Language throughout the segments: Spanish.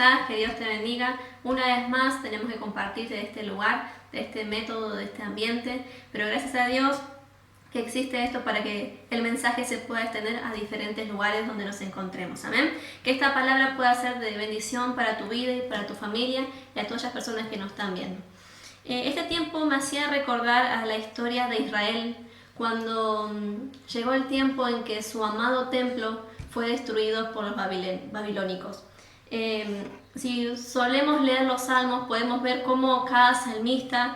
estás? Que Dios te bendiga. Una vez más tenemos que compartir de este lugar, de este método, de este ambiente, pero gracias a Dios que existe esto para que el mensaje se pueda extender a diferentes lugares donde nos encontremos. Amén. Que esta palabra pueda ser de bendición para tu vida y para tu familia y a todas las personas que nos están viendo. Este tiempo me hacía recordar a la historia de Israel cuando llegó el tiempo en que su amado templo fue destruido por los babilónicos. Si solemos leer los salmos, podemos ver cómo cada salmista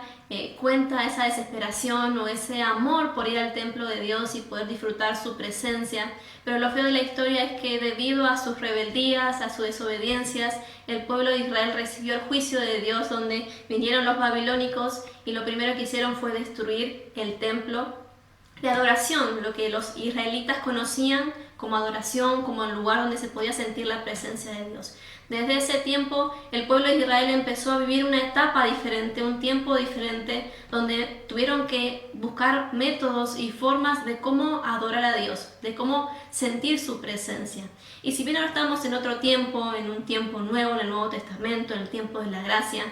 cuenta esa desesperación o ese amor por ir al templo de Dios y poder disfrutar su presencia. Pero lo feo de la historia es que debido a sus rebeldías, a sus desobediencias, el pueblo de Israel recibió el juicio de Dios, donde vinieron los babilónicos y lo primero que hicieron fue destruir el templo de adoración, lo que los israelitas conocían como adoración, como el lugar donde se podía sentir la presencia de Dios. Desde ese tiempo el pueblo de Israel empezó a vivir una etapa diferente, un tiempo diferente, donde tuvieron que buscar métodos y formas de cómo adorar a Dios, de cómo sentir su presencia. Y si bien ahora estamos en otro tiempo, en un tiempo nuevo, en el Nuevo Testamento, en el tiempo de la gracia,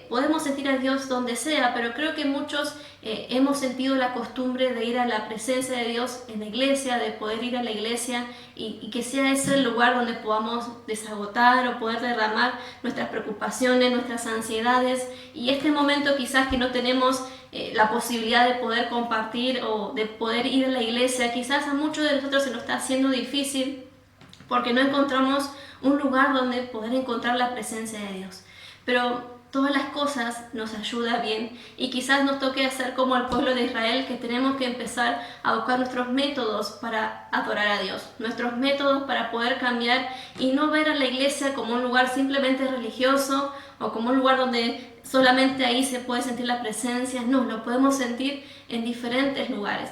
podemos sentir a Dios donde sea, pero creo que muchos hemos sentido la costumbre de ir a la presencia de Dios en la iglesia, de poder ir a la iglesia y que sea ese el lugar donde podamos desagotar o poder derramar nuestras preocupaciones, nuestras ansiedades. Y este momento quizás que no tenemos la posibilidad de poder compartir o de poder ir a la iglesia, quizás a muchos de nosotros se nos está haciendo difícil porque no encontramos un lugar donde poder encontrar la presencia de Dios. Pero todas las cosas nos ayuda bien y quizás nos toque hacer como el pueblo de Israel, que tenemos que empezar a buscar nuestros métodos para adorar a Dios, nuestros métodos para poder cambiar y no ver a la iglesia como un lugar simplemente religioso o como un lugar donde solamente ahí se puede sentir la presencia. No, lo podemos sentir en diferentes lugares.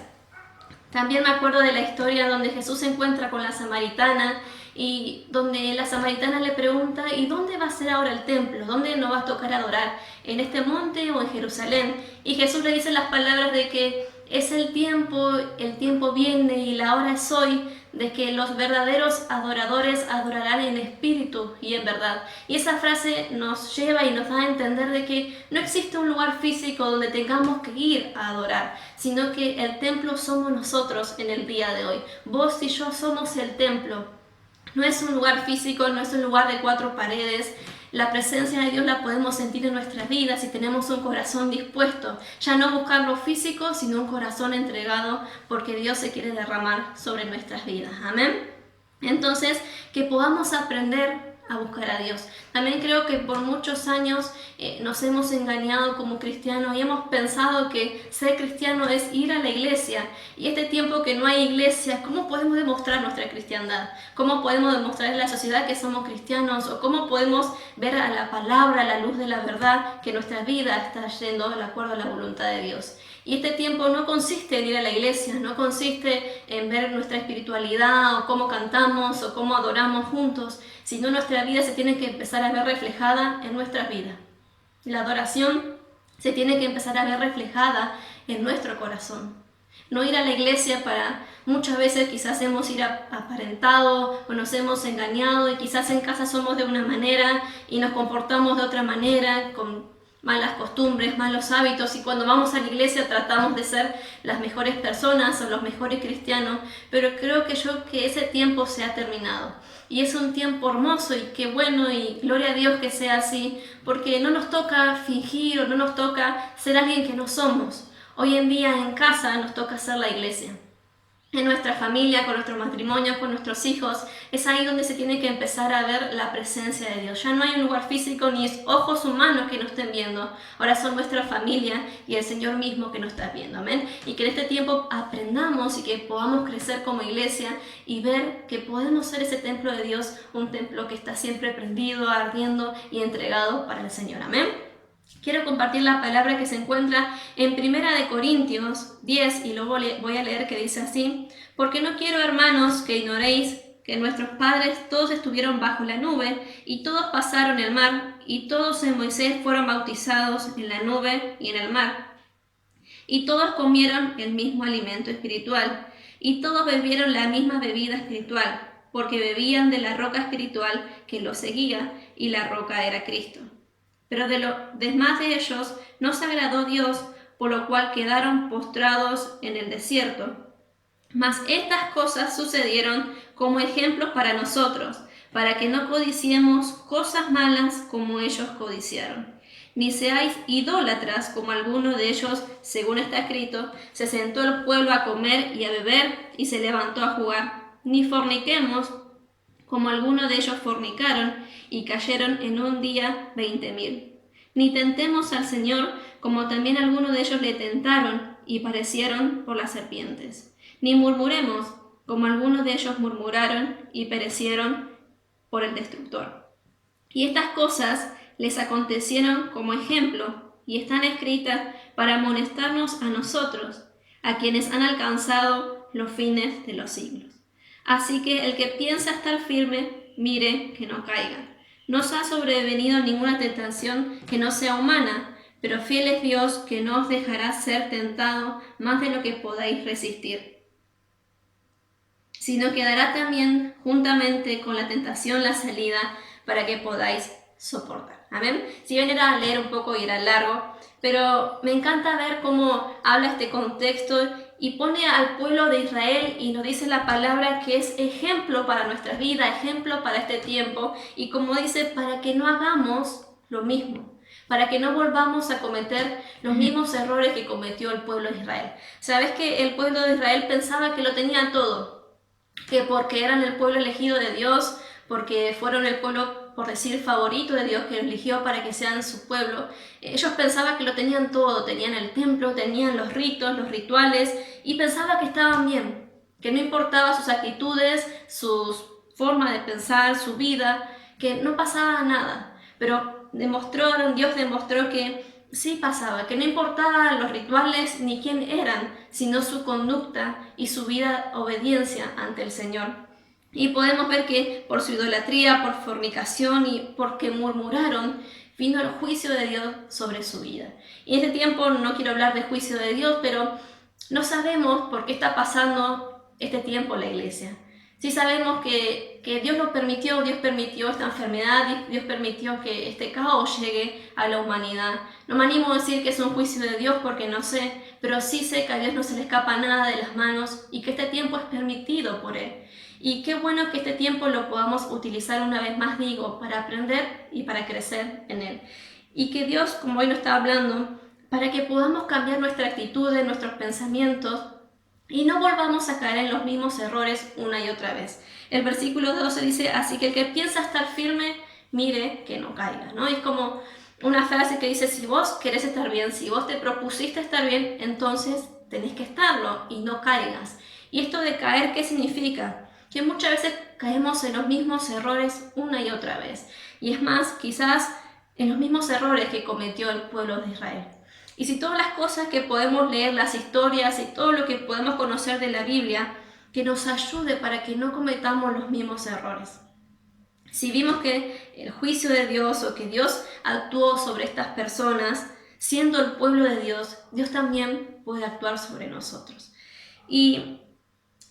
También me acuerdo de la historia donde Jesús se encuentra con la samaritana y donde la samaritana le pregunta: ¿y dónde va a ser ahora el templo? ¿Dónde nos va a tocar adorar? ¿En este monte o en Jerusalén? Y Jesús le dice las palabras de que es el tiempo viene y la hora es hoy, de que los verdaderos adoradores adorarán en espíritu y en verdad. Y esa frase nos lleva y nos da a entender de que no existe un lugar físico donde tengamos que ir a adorar, sino que el templo somos nosotros en el día de hoy. Vos y yo somos el templo. No es un lugar físico, no es un lugar de cuatro paredes. La presencia de Dios la podemos sentir en nuestras vidas si tenemos un corazón dispuesto. Ya no buscar lo físico, sino un corazón entregado, porque Dios se quiere derramar sobre nuestras vidas. Amén. Entonces, que podamos aprender a buscar a Dios. También creo que por muchos años nos hemos engañado como cristianos y hemos pensado que ser cristiano es ir a la iglesia. Y este tiempo que no hay iglesia, ¿cómo podemos demostrar nuestra cristiandad? ¿Cómo podemos demostrar en la sociedad que somos cristianos? ¿O cómo podemos ver a la palabra, a la luz de la verdad, que nuestra vida está yendo de acuerdo a la voluntad de Dios? Y este tiempo no consiste en ir a la iglesia, no consiste en ver nuestra espiritualidad o cómo cantamos o cómo adoramos juntos, sino nuestra vida se tiene que empezar a ver reflejada en nuestras vidas. La adoración se tiene que empezar a ver reflejada en nuestro corazón. No ir a la iglesia para, muchas veces quizás hemos ido aparentado o nos hemos engañado y quizás en casa somos de una manera y nos comportamos de otra manera, con malas costumbres, malos hábitos, y cuando vamos a la iglesia tratamos de ser las mejores personas o los mejores cristianos, pero creo que ese tiempo se ha terminado. Y es un tiempo hermoso y qué bueno y gloria a Dios que sea así, porque no nos toca fingir o no nos toca ser alguien que no somos. Hoy en día en casa nos toca ser la iglesia. En nuestra familia, con nuestro matrimonio, con nuestros hijos, es ahí donde se tiene que empezar a ver la presencia de Dios. Ya no hay un lugar físico ni es ojos humanos que nos estén viendo. Ahora son nuestra familia y el Señor mismo que nos está viendo. Amén. Y que en este tiempo aprendamos y que podamos crecer como iglesia y ver que podemos ser ese templo de Dios, un templo que está siempre prendido, ardiendo y entregado para el Señor. Amén. Quiero compartir la palabra que se encuentra en 1 Corintios 10 y luego voy a leer, que dice así: porque no quiero, hermanos, que ignoréis que nuestros padres todos estuvieron bajo la nube y todos pasaron el mar y todos en Moisés fueron bautizados en la nube y en el mar y todos comieron el mismo alimento espiritual y todos bebieron la misma bebida espiritual, porque bebían de la roca espiritual que los seguía, y la roca era Cristo. Pero de los demás de ellos no se agradó Dios, por lo cual quedaron postrados en el desierto. Mas estas cosas sucedieron como ejemplos para nosotros, para que no codiciemos cosas malas como ellos codiciaron. Ni seáis idólatras como alguno de ellos, según está escrito, se sentó el pueblo a comer y a beber y se levantó a jugar. Ni forniquemos como alguno de ellos fornicaron y cayeron en un día 20.000. Ni tentemos al Señor como también algunos de ellos le tentaron y perecieron por las serpientes. Ni murmuremos como algunos de ellos murmuraron y perecieron por el destructor. Y estas cosas les acontecieron como ejemplo y están escritas para amonestarnos a nosotros, a quienes han alcanzado los fines de los siglos. Así que el que piensa estar firme, mire que no caiga. No os ha sobrevenido ninguna tentación que no sea humana, pero fiel es Dios, que no os dejará ser tentado más de lo que podáis resistir, sino que dará también juntamente con la tentación la salida para que podáis soportar. Amén. Si bien era leer un poco y era largo, pero me encanta ver cómo habla este contexto y pone al pueblo de Israel y nos dice la palabra que es ejemplo para nuestra vida, ejemplo para este tiempo, y como dice, para que no hagamos lo mismo, para que no volvamos a cometer los mismos errores que cometió el pueblo de Israel. ¿Sabes que el pueblo de Israel pensaba que lo tenía todo? Que porque eran el pueblo elegido de Dios, porque fueron el pueblo, por decir, favorito de Dios, que eligió para que sean su pueblo, ellos pensaban que lo tenían todo, tenían el templo, tenían los ritos, los rituales, y pensaban que estaban bien, que no importaba sus actitudes, sus formas de pensar, su vida, que no pasaba nada. Pero Dios demostró que sí pasaba, que no importaba los rituales ni quién eran, sino su conducta y su vida obediencia ante el Señor. Y podemos ver que por su idolatría, por fornicación y porque murmuraron, vino el juicio de Dios sobre su vida. Y en este tiempo no quiero hablar de juicio de Dios, pero no sabemos por qué está pasando este tiempo en la iglesia. Sí sabemos que Dios lo permitió, Dios permitió esta enfermedad, Dios permitió que este caos llegue a la humanidad. No me animo a decir que es un juicio de Dios porque no sé, pero sí sé que a Dios no se le escapa nada de las manos y que este tiempo es permitido por Él. Y qué bueno que este tiempo lo podamos utilizar una vez más, digo, para aprender y para crecer en Él. Y que Dios, como hoy nos está hablando, para que podamos cambiar nuestra actitud, nuestros pensamientos, y no volvamos a caer en los mismos errores una y otra vez. El versículo 12 dice, así que el que piensa estar firme, mire que no caiga, ¿no? Es como una frase que dice, si vos querés estar bien, si vos te propusiste estar bien, entonces tenés que estarlo y no caigas. ¿Y esto de caer qué significa? Que muchas veces caemos en los mismos errores una y otra vez. Y es más, quizás en los mismos errores que cometió el pueblo de Israel. Y si todas las cosas que podemos leer, las historias y todo lo que podemos conocer de la Biblia, que nos ayude para que no cometamos los mismos errores. Si vimos que el juicio de Dios o que Dios actuó sobre estas personas, siendo el pueblo de Dios, Dios también puede actuar sobre nosotros. Y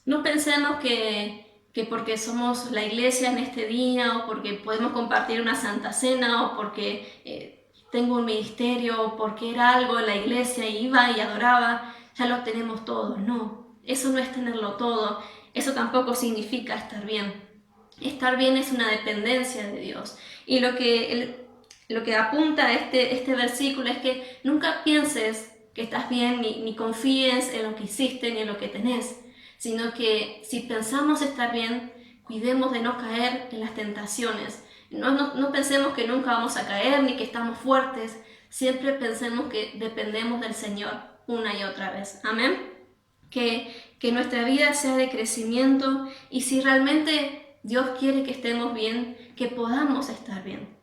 no pensemos que porque somos la iglesia en este día o porque podemos compartir una santa cena o porque tengo un ministerio o porque era algo en la iglesia y iba y adoraba, ya lo tenemos todo. No, eso no es tenerlo todo, eso tampoco significa estar bien. Estar bien es una dependencia de Dios. Y lo que apunta a este versículo es que nunca pienses que estás bien ni confíes en lo que hiciste ni en lo que tenés, sino que si pensamos estar bien, cuidemos de no caer en las tentaciones. No pensemos que nunca vamos a caer ni que estamos fuertes. Siempre pensemos que dependemos del Señor una y otra vez. Amén. Que nuestra vida sea de crecimiento y si realmente Dios quiere que estemos bien, que podamos estar bien.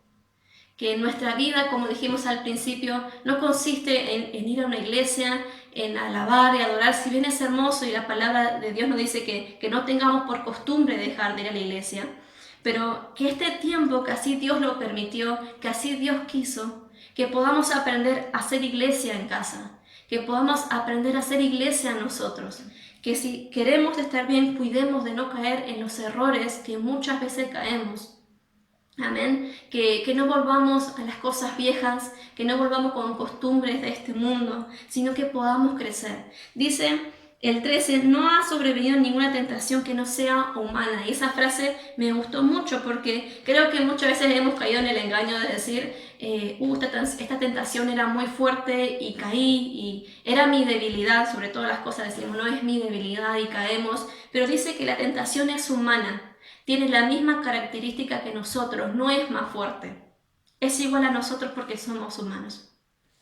Que nuestra vida, como dijimos al principio, no consiste en ir a una iglesia, en alabar y adorar, si bien es hermoso y la palabra de Dios nos dice que no tengamos por costumbre dejar de ir a la iglesia, pero que este tiempo que así Dios lo permitió, que así Dios quiso, que podamos aprender a hacer iglesia en casa, que podamos aprender a hacer iglesia nosotros, que si queremos estar bien, cuidemos de no caer en los errores que muchas veces caemos. Amén. Que no volvamos a las cosas viejas, que no volvamos con costumbres de este mundo, sino que podamos crecer. Dice el 13, no ha sobrevenido ninguna tentación que no sea humana. Y esa frase me gustó mucho porque creo que muchas veces hemos caído en el engaño de decir, esta tentación era muy fuerte y caí y era mi debilidad, sobre todas las cosas decimos, no es mi debilidad y caemos, pero dice que la tentación es humana. Tiene la misma característica que nosotros, no es más fuerte. Es igual a nosotros porque somos humanos.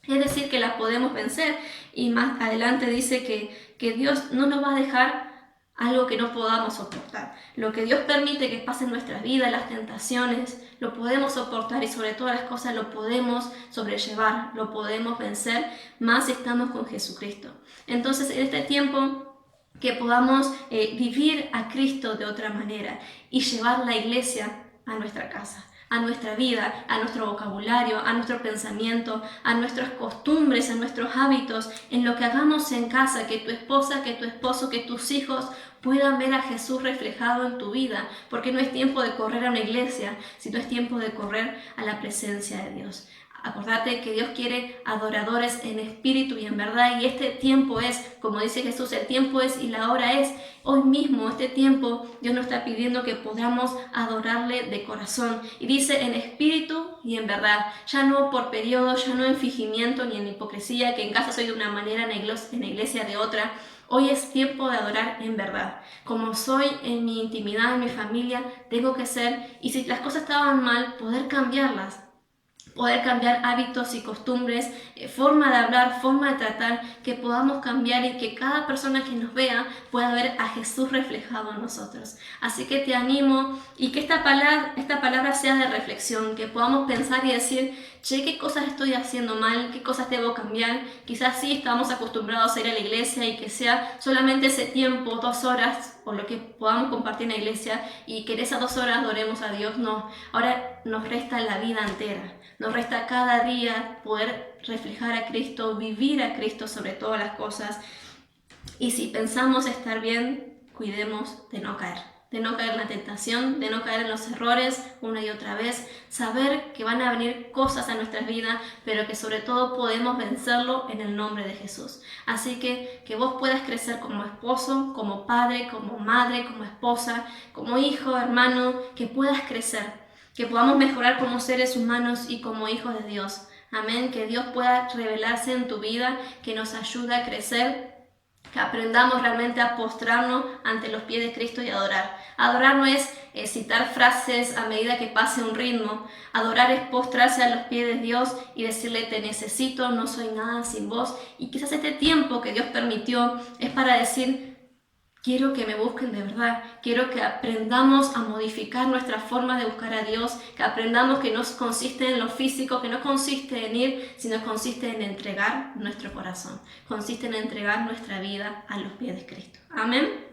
Es decir, que la podemos vencer y más adelante dice que Dios no nos va a dejar algo que no podamos soportar. Lo que Dios permite que pase en nuestra vida, las tentaciones, lo podemos soportar y sobre todas las cosas lo podemos sobrellevar, lo podemos vencer, más si estamos con Jesucristo. Entonces, en este tiempo que podamos vivir a Cristo de otra manera y llevar la iglesia a nuestra casa, a nuestra vida, a nuestro vocabulario, a nuestro pensamiento, a nuestras costumbres, a nuestros hábitos, en lo que hagamos en casa, que tu esposa, que tu esposo, que tus hijos puedan ver a Jesús reflejado en tu vida, porque no es tiempo de correr a una iglesia, sino es tiempo de correr a la presencia de Dios. Acordate que Dios quiere adoradores en espíritu y en verdad, y este tiempo es, como dice Jesús, el tiempo es y la hora es. Hoy mismo, este tiempo, Dios nos está pidiendo que podamos adorarle de corazón. Y dice en espíritu y en verdad, ya no por periodos, ya no en fingimiento ni en hipocresía, que en casa soy de una manera, en la iglesia de otra. Hoy es tiempo de adorar en verdad. Como soy en mi intimidad, en mi familia, tengo que ser, y si las cosas estaban mal, poder cambiarlas. Poder cambiar hábitos y costumbres, forma de hablar, forma de tratar, que podamos cambiar y que cada persona que nos vea pueda ver a Jesús reflejado en nosotros. Así que te animo y que esta palabra sea de reflexión, que podamos pensar y decir, che, ¿qué cosas estoy haciendo mal? ¿Qué cosas debo cambiar? Quizás sí estamos acostumbrados a ir a la iglesia y que sea solamente ese tiempo, 2 horas, o lo que podamos compartir en la iglesia y que en esas 2 horas adoremos a Dios. No, ahora nos resta la vida entera. Nos resta cada día poder reflejar a Cristo, vivir a Cristo sobre todas las cosas. Y si pensamos estar bien, cuidemos de no caer en la tentación, de no caer en los errores una y otra vez, saber que van a venir cosas a nuestras vidas, pero que sobre todo podemos vencerlo en el nombre de Jesús. Así que vos puedas crecer como esposo, como padre, como madre, como esposa, como hijo, hermano, que puedas crecer, que podamos mejorar como seres humanos y como hijos de Dios. Amén, que Dios pueda revelarse en tu vida, que nos ayude a crecer, que aprendamos realmente a postrarnos ante los pies de Cristo y adorar. Adorar no es citar frases a medida que pase un ritmo. Adorar es postrarse a los pies de Dios y decirle, te necesito, no soy nada sin vos. Y quizás este tiempo que Dios permitió es para decir, quiero que me busquen de verdad, quiero que aprendamos a modificar nuestra forma de buscar a Dios, que aprendamos que no consiste en lo físico, que no consiste en ir, sino consiste en entregar nuestro corazón, consiste en entregar nuestra vida a los pies de Cristo. Amén.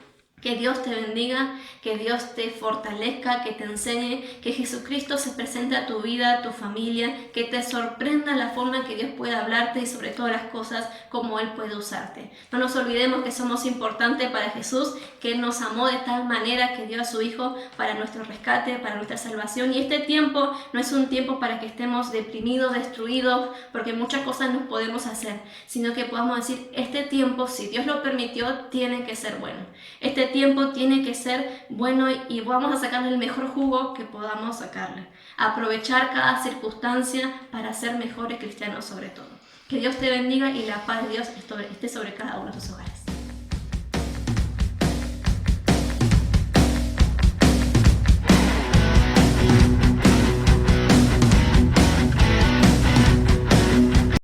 Que Dios te bendiga, que Dios te fortalezca, que te enseñe, que Jesucristo se presente a tu vida, a tu familia, que te sorprenda la forma en que Dios puede hablarte y sobre todas las cosas como Él puede usarte. No nos olvidemos que somos importantes para Jesús, que Él nos amó de tal manera que dio a su Hijo para nuestro rescate, para nuestra salvación. Y este tiempo no es un tiempo para que estemos deprimidos, destruidos, porque muchas cosas no podemos hacer, sino que podamos decir, este tiempo, si Dios lo permitió, tiene que ser bueno. Este tiempo tiene que ser bueno y vamos a sacarle el mejor jugo que podamos sacarle. Aprovechar cada circunstancia para ser mejores cristianos sobre todo. Que Dios te bendiga y la paz de Dios esté sobre cada uno de tus hogares.